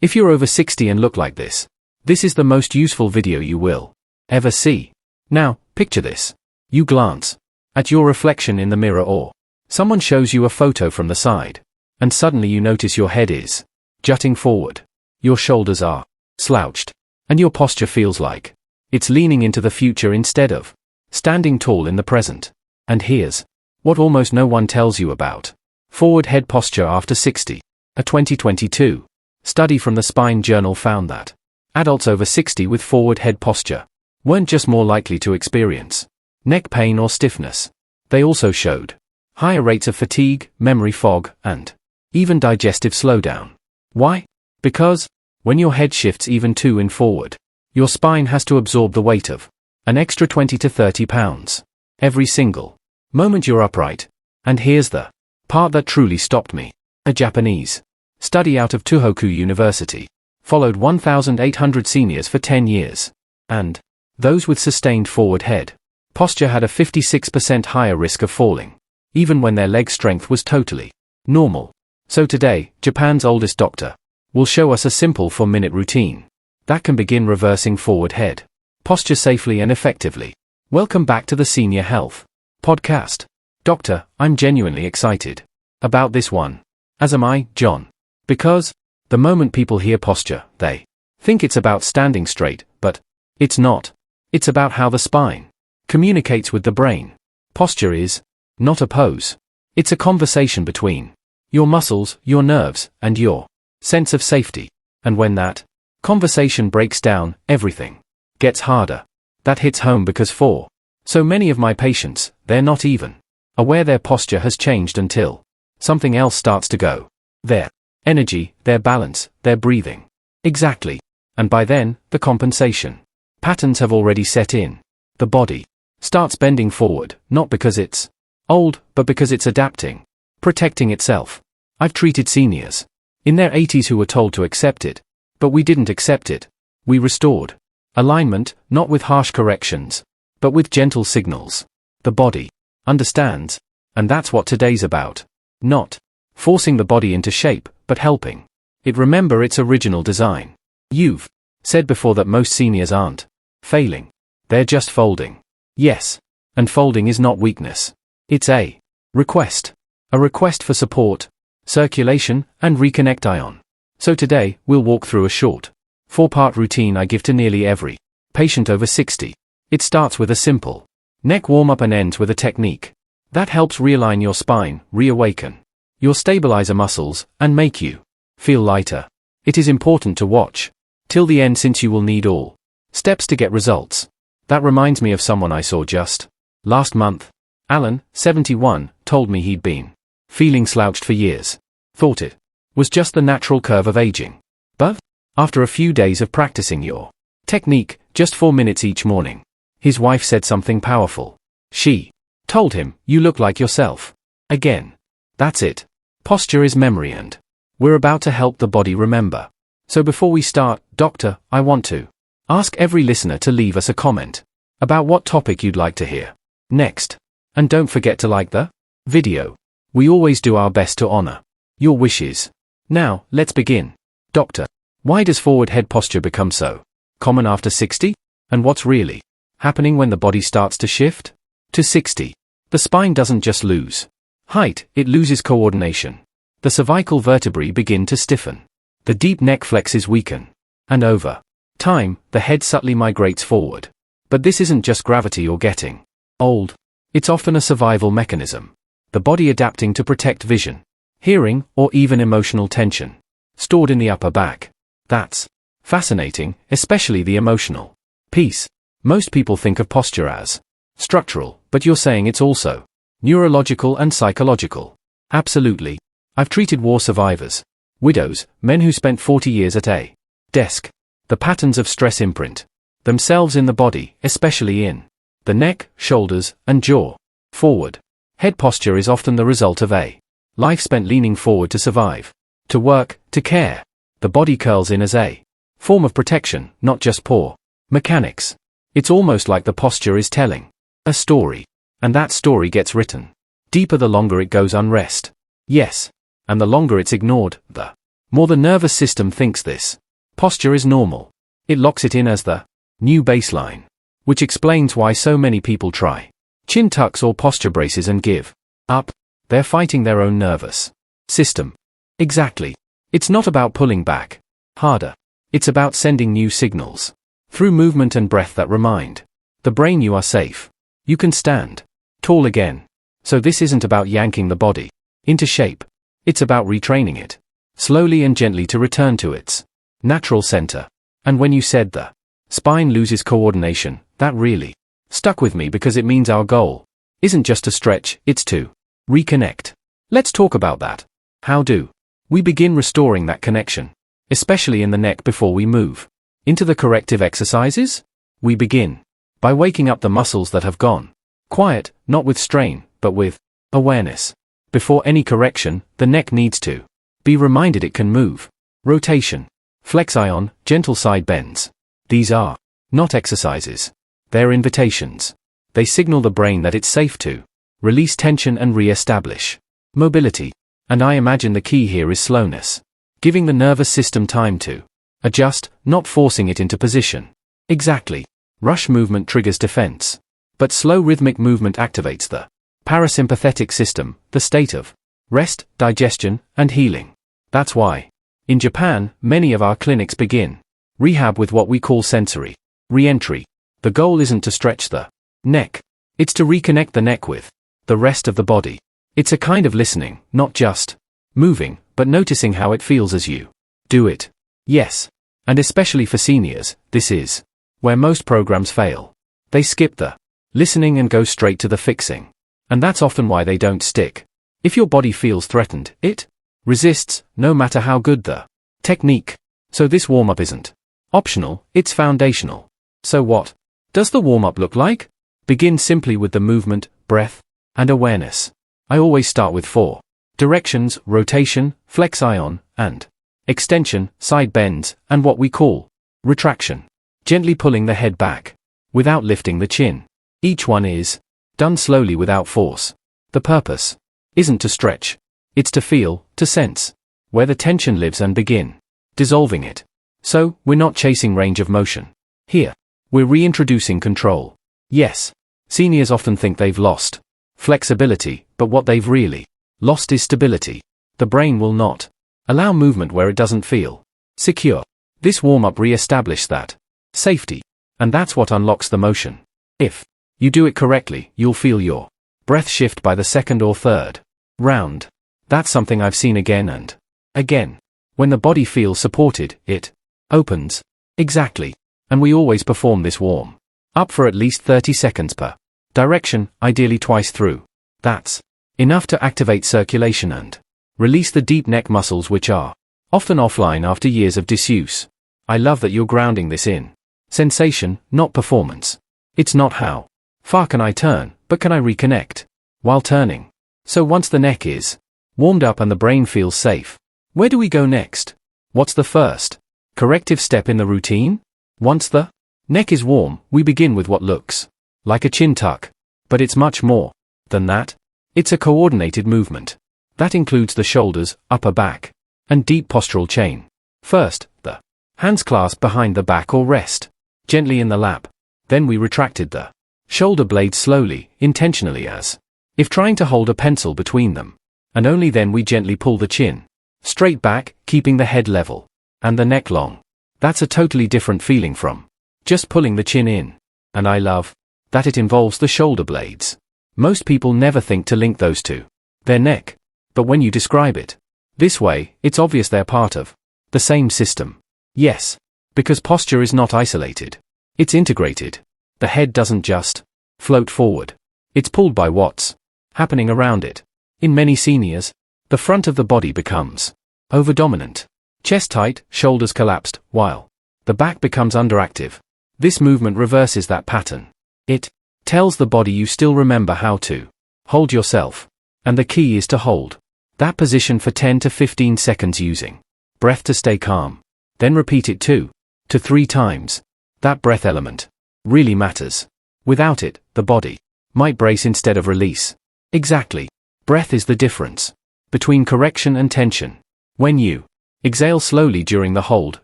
If you're over 60 and look like this, this is the most useful video you will ever see. Now, picture this. You glance at your reflection in the mirror, or someone shows you a photo from the side, and suddenly you notice your head is jutting forward, your shoulders are slouched, and your posture feels like it's leaning into the future instead of standing tall in the present. And here's what almost no one tells you about forward head posture after 60. A 2022 study from the Spine Journal found that adults over 60 with forward head posture weren't just more likely to experience neck pain or stiffness. They also showed higher rates of fatigue, memory fog, and even digestive slowdown. Why? Because when your head shifts even 2 in forward, your spine has to absorb the weight of an extra 20 to 30 pounds every single moment you're upright. And here's the part that truly stopped me. A Japanese study out of Tohoku University followed 1,800 seniors for 10 years, and those with sustained forward head posture had a 56% higher risk of falling, even when their leg strength was totally normal. So today, Japan's oldest doctor will show us a simple 4-minute routine that can begin reversing forward head posture safely and effectively. Welcome back to the Senior Health Podcast. Doctor, I'm genuinely excited about this one. As am I, John. Because the moment people hear posture, they think it's about standing straight, but it's not. It's about how the spine communicates with the brain. Posture is not a pose. It's a conversation between your muscles, your nerves, and your sense of safety. And when that conversation breaks down, everything gets harder. That hits home because for so many of my patients, they're not even aware their posture has changed until something else starts to go. Their energy, their balance, their breathing. Exactly. And by then, the compensation patterns have already set in. The body starts bending forward, not because it's old, but because it's adapting, protecting itself. I've treated seniors in their 80s who were told to accept it, but we didn't accept it. We restored alignment, not with harsh corrections, but with gentle signals. The body understands, and that's what today's about. Not forcing the body into shape, but helping it remember its original design. You've said before that most seniors aren't failing. They're just folding. Yes. And folding is not weakness. It's a request. A request for support, circulation, and reconnect ion. So today, we'll walk through a short 4-part routine I give to nearly every patient over 60. It starts with a simple neck warm-up and ends with a technique that helps realign your spine, reawaken your stabilizer muscles, and make you feel lighter. It is important to watch till the end since you will need all steps to get results. That reminds me of someone I saw just last month. Alan, 71, told me he'd been feeling slouched for years. Thought it was just the natural curve of aging. But after a few days of practicing your technique, just 4 minutes each morning, his wife said something powerful. She told him, "You look like yourself again." That's it. Posture is memory, and we're about to help the body remember. So before we start, Doctor, I want to ask every listener to leave us a comment about what topic you'd like to hear next. And don't forget to like the video. We always do our best to honor your wishes. Now, let's begin. Doctor, why does forward head posture become so common after 60? And what's really happening when the body starts to shift? To 60, the spine doesn't just lose height, it loses coordination. The cervical vertebrae begin to stiffen. The deep neck flexes weaken. And over time, the head subtly migrates forward. But this isn't just gravity or getting old. It's often a survival mechanism. The body adapting to protect vision, hearing, or even emotional tension stored in the upper back. That's fascinating, especially the emotional piece. Most people think of posture as structural, but you're saying it's also neurological and psychological. Absolutely. I've treated war survivors, widows, men who spent 40 years at a desk. The patterns of stress imprint themselves in the body, especially in the neck, shoulders, and jaw. Forward head posture is often the result of a life spent leaning forward to survive, to work, to care. The body curls in as a form of protection, not just poor mechanics. It's almost like the posture is telling a story, and that story gets written deeper the longer it goes unrest. Yes, and the longer it's ignored, the More the nervous system thinks this. Posture is normal. It locks it in as the new baseline, which explains why so many people try chin tucks or posture braces and give up. They're fighting their own nervous system. Exactly. It's not about pulling back harder. It's about sending new signals through movement and breath that remind the brain you are safe. You can stand tall again. So this isn't about yanking the body into shape. It's about retraining it slowly and gently to return to its natural center. And when you said the spine loses coordination, that really stuck with me because it means our goal isn't just to stretch, it's to reconnect. Let's talk about that. How do we begin restoring that connection, especially in the neck before we move into the corrective exercises? We begin by waking up the muscles that have gone quiet, not with strain, but with awareness. Before any correction, the neck needs to be reminded it can move. Rotation, flexion, gentle side bends. These are not exercises. They're invitations. They signal the brain that it's safe to release tension and re-establish mobility. And I imagine the key here is slowness. Giving the nervous system time to adjust, not forcing it into position. Exactly. Rush movement triggers defense. But slow rhythmic movement activates the parasympathetic system, the state of rest, digestion, and healing. That's why, in Japan, many of our clinics begin rehab with what we call sensory re-entry. The goal isn't to stretch the neck. It's to reconnect the neck with the rest of the body. It's a kind of listening, not just moving, but noticing how it feels as you do it. Yes. And especially for seniors, this is where most programs fail. They skip the listening and go straight to the fixing. And that's often why they don't stick. If your body feels threatened, it resists, no matter how good the technique. So this warm-up isn't optional, it's foundational. So what does the warm-up look like? Begin simply with the movement, breath, and awareness. I always start with 4 directions: rotation, flexion, and extension, side bends, and what we call retraction. Gently pulling the head back without lifting the chin. Each one is done slowly without force. The purpose isn't to stretch. It's to feel, to sense where the tension lives and begin dissolving it. So, we're not chasing range of motion. Here, we're reintroducing control. Yes, seniors often think they've lost flexibility, but what they've really lost is stability. The brain will not allow movement where it doesn't feel secure. This warm-up re-establishes that safety. And that's what unlocks the motion. If you do it correctly, you'll feel your breath shift by the second or third round. That's something I've seen again and again. When the body feels supported, it opens. Exactly. And we always perform this warm up for at least 30 seconds per direction, ideally twice through. That's enough to activate circulation and release the deep neck muscles, which are often offline after years of disuse. I love that you're grounding this in sensation, not performance. It's not how far can I turn, but can I reconnect while turning. So once the neck is warmed up and the brain feels safe, where do we go next? What's the first corrective step in the routine? Once the neck is warm, we begin with what looks like a chin tuck. But it's much more than that. It's a coordinated movement that includes the shoulders, upper back, and deep postural chain. First, the hands clasped behind the back or rest gently in the lap. Then we retracted the shoulder blades slowly, intentionally, as if trying to hold a pencil between them. And only then we gently pull the chin straight back, keeping the head level and the neck long. That's a totally different feeling from just pulling the chin in. And I love that it involves the shoulder blades. Most people never think to link those to their neck. But when you describe it this way, it's obvious they're part of the same system. Yes. Because posture is not isolated. It's integrated. The head doesn't just float forward. It's pulled by what's happening around it. In many seniors, the front of the body becomes overdominant. Chest tight, shoulders collapsed, while the back becomes underactive. This movement reverses that pattern. It tells the body you still remember how to hold yourself. And the key is to hold that position for 10 to 15 seconds using breath to stay calm. Then repeat it 2 to 3 times. That breath element really matters. Without it, the body might brace instead of release. Exactly. Breath is the difference between correction and tension. When you Exhale slowly during the hold.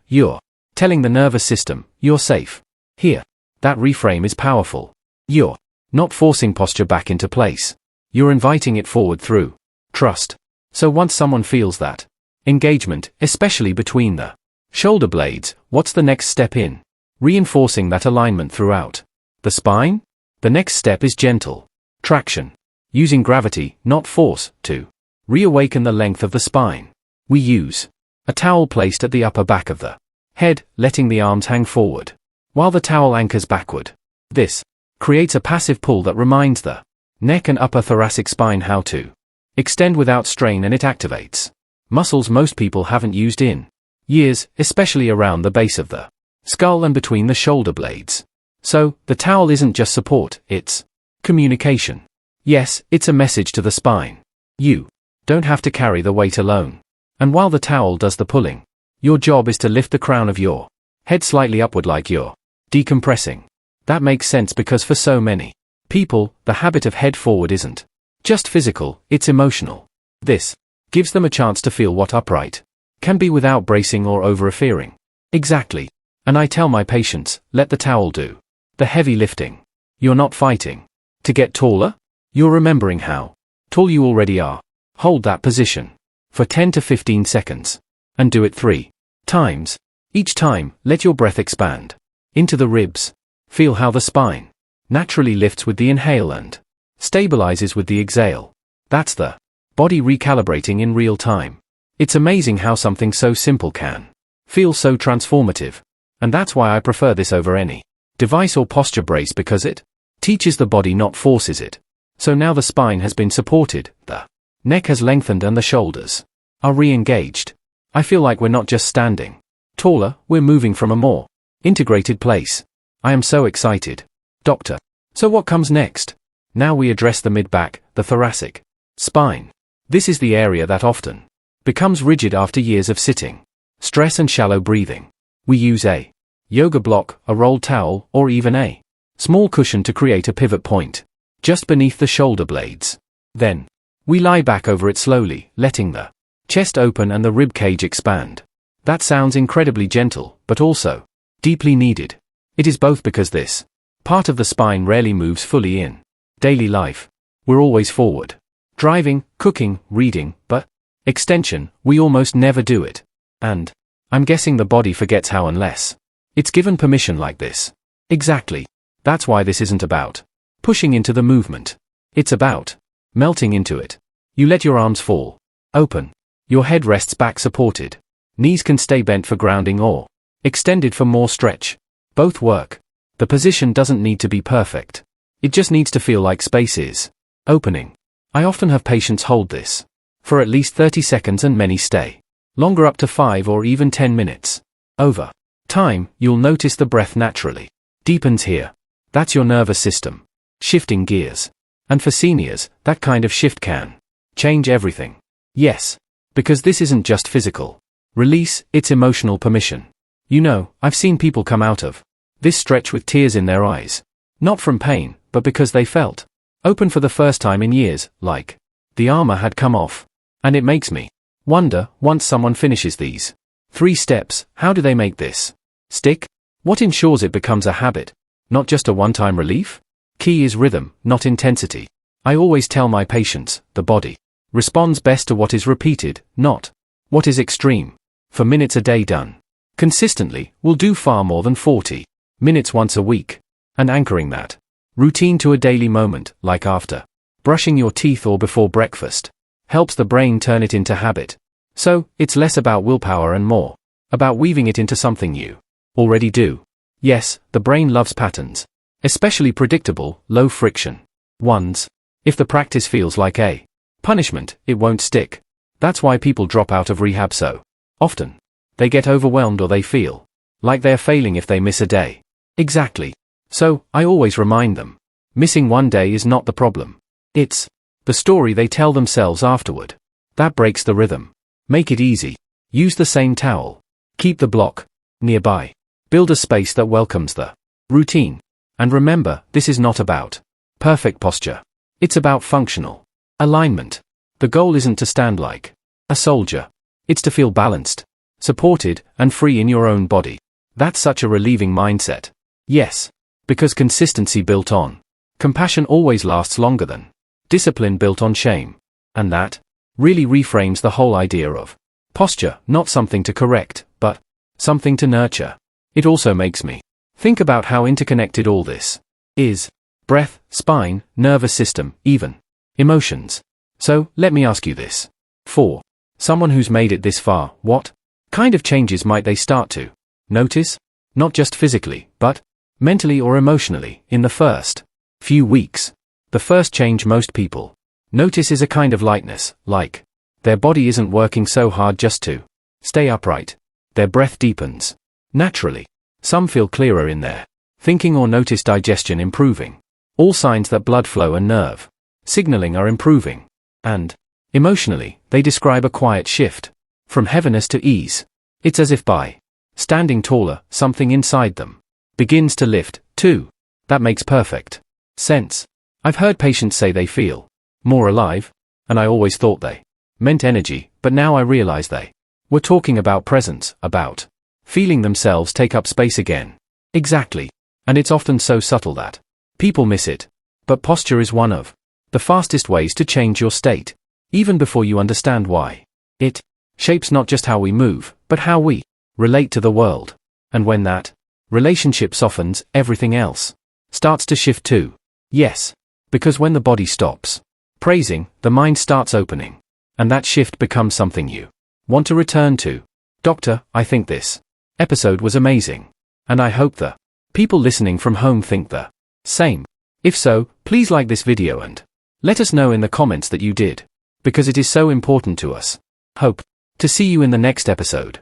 You're telling the nervous system, you're safe. Here. That reframe is powerful. You're not forcing posture back into place. You're inviting it forward through trust. So once someone feels that engagement, especially between the shoulder blades, what's the next step in reinforcing that alignment throughout the spine? The next step is gentle traction, using gravity, not force, to reawaken the length of the spine. We use a towel placed at the upper back of the head, letting the arms hang forward, while the towel anchors backward. This creates a passive pull that reminds the neck and upper thoracic spine how to extend without strain, and it activates muscles most people haven't used in years, especially around the base of the skull and between the shoulder blades. So, the towel isn't just support, it's communication. Yes, it's a message to the spine. You don't have to carry the weight alone. And while the towel does the pulling, your job is to lift the crown of your head slightly upward like you're decompressing. That makes sense because for so many people, the habit of head forward isn't just physical, it's emotional. This gives them a chance to feel what upright can be without bracing or over-affirming. Exactly. And I tell my patients, let the towel do the heavy lifting. You're not fighting to get taller. You're remembering how tall you already are. Hold that position for 10 to 15 seconds. And do it 3 times. Each time, let your breath expand into the ribs. Feel how the spine naturally lifts with the inhale and stabilizes with the exhale. That's the body recalibrating in real time. It's amazing how something so simple can feel so transformative. And that's why I prefer this over any device or posture brace, because it teaches the body, not forces it. So now the spine has been supported, the neck has lengthened, and the shoulders are re-engaged. I feel like we're not just standing taller, we're moving from a more integrated place. I am so excited. Doctor. So what comes next? Now we address the mid-back, the thoracic spine. This is the area that often becomes rigid after years of sitting, stress and shallow breathing. We use a yoga block, a rolled towel, or even a small cushion to create a pivot point just beneath the shoulder blades. Then, we lie back over it slowly, letting the chest open and the rib cage expand. That sounds incredibly gentle, but also deeply needed. It is both because this part of the spine rarely moves fully in daily life. We're always forward, driving, cooking, reading, but extension, we almost never do it. And I'm guessing the body forgets how unless it's given permission like this. Exactly. That's why this isn't about pushing into the movement. It's about melting into it. You let your arms fall open. Your head rests back supported. Knees can stay bent for grounding or extended for more stretch. Both work. The position doesn't need to be perfect. It just needs to feel like space is opening. I often have patients hold this for at least 30 seconds, and many stay longer, up to 5 or even 10 minutes. Over time, you'll notice the breath naturally deepens here. That's your nervous system shifting gears. And for seniors, that kind of shift can change everything. Yes, because this isn't just physical release, it's emotional permission. You know, I've seen people come out of this stretch with tears in their eyes. Not from pain, but because they felt open for the first time in years, like the armor had come off. And it makes me wonder, once someone finishes these 3 steps, how do they make this stick? What ensures it becomes a habit, not just a one-time relief? Key is rhythm, not intensity. I always tell my patients, the body responds best to what is repeated, not what is extreme. For minutes a day done consistently, we'll do far more than 40 minutes once a week. And anchoring that routine to a daily moment, like after brushing your teeth or before breakfast, helps the brain turn it into habit. So, it's less about willpower and more about weaving it into something you already do. Yes, the brain loves patterns, especially predictable, low-friction ones. If the practice feels like a punishment, it won't stick. That's why people drop out of rehab so often. They get overwhelmed, or they feel like they're failing if they miss a day. Exactly. So, I always remind them, missing one day is not the problem. It's the story they tell themselves afterward. That breaks the rhythm. Make it easy. Use the same towel. Keep the block nearby. Build a space that welcomes the routine. And remember, this is not about perfect posture. It's about functional alignment. The goal isn't to stand like a soldier. It's to feel balanced, supported, and free in your own body. That's such a relieving mindset. Yes. Because consistency built on compassion always lasts longer than discipline built on shame. And that really reframes the whole idea of posture, not something to correct, but something to nurture. It also makes me think about how interconnected all this is. Breath, spine, nervous system, even emotions. So, let me ask you this. For someone who's made it this far, what kind of changes might they start to notice? Not just physically, but mentally or emotionally, in the first few weeks. The first change most people notice is a kind of lightness, like their body isn't working so hard just to stay upright. Their breath deepens naturally. Some feel clearer in their thinking or notice digestion improving. All signs that blood flow and nerve signaling are improving. And emotionally, they describe a quiet shift from heaviness to ease. It's as if by standing taller, something inside them begins to lift, too. That makes perfect sense. I've heard patients say they feel more alive, and I always thought they meant energy, but now I realize they were talking about presence, about feeling themselves take up space again. Exactly. And it's often so subtle that people miss it. But posture is one of the fastest ways to change your state, even before you understand why. It shapes not just how we move, but how we relate to the world. And when that relationship softens, everything else starts to shift too. Yes. Because when the body stops praising, the mind starts opening. And that shift becomes something you want to return to. Doctor, I think this episode was amazing. And I hope the people listening from home think the same. If so, please like this video and let us know in the comments that you did, because it is so important to us. Hope to see you in the next episode.